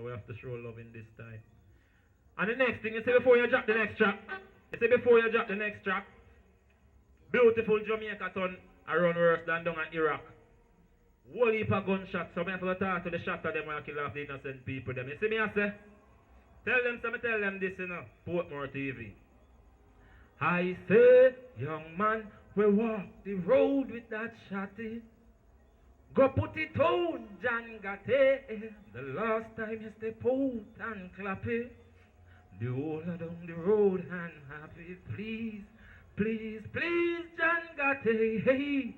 So we have to show love in this time. And the next thing, you say before you drop the next track, beautiful Jamaica turn around worse than down in Iraq. Whole heap of gunshots, so I have to talk to the shot of them and kill off the innocent people. Them. You see me, I say? Tell them this, you know, Portmore TV. I say, young man, we walk the road with that shotty. Go put it on, John Gotti. The last time you step out and clap it. The whole down the road and happy, please, please, please, John Gotti. Hey,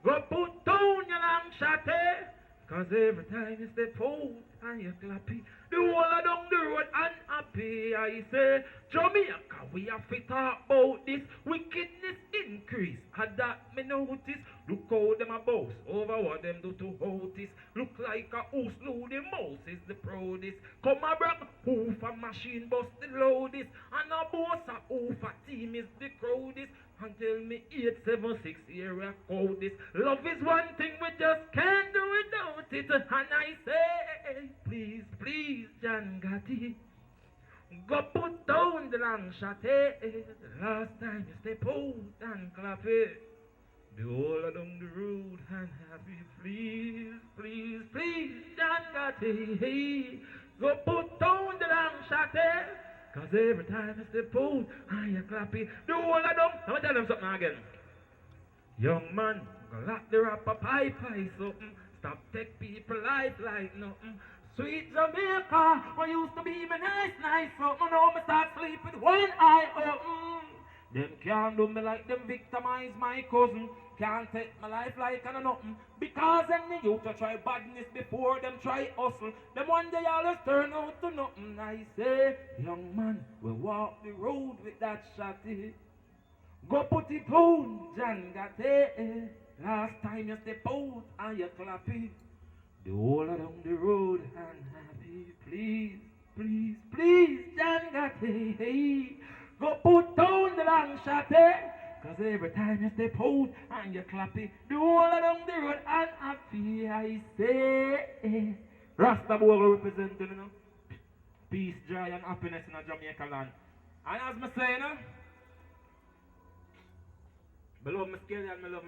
go put down your long shotty. Cause every time you step out and you clap it, the whole down the road unhappy. I say, Jamaica, we have to talk about this wickedness increase. Had that me notice. Look how them a boss over what them do to Otis. Look like a who slew the mouse is the proudest. Come a brag, who for machine bust the loudest. And a boss a who for team is the crowdest. And tell me 876 area code this. Love is one thing we just can't do without it. And I say, please, please, John Gotti, go put down the long shot. Last time you step out and clap it. The whole along the road and happy, please, please, please, John Gotti, go put down the long shot. Cause every time you step out and you clap it, the whole of them. Let me tell them something again. Young man, go lock the rapper pie something. Stop take people life like nothing. Sweet Jamaica, what used to be my nice something. Now me start sleep with one eye open. Them can't do me like them victimize my cousin. Can't take my life like I know nothing. Because them me used to try badness before them try hustle. Them one day always turn out to nothing. I say, young man, we walk the road with that shotty. Go put it on, John Gotti. Last time you step out and you clap it. The whole along the road and happy. Please, please, please, John Gotti. Hey, go put down the long shotty. Cause every time you step out and you clap it, the whole along the road and happy. I say, Ras Bogle representing, you know, peace, joy, and happiness in a Jamaica land. And as I say, you know, I love my scale and I love my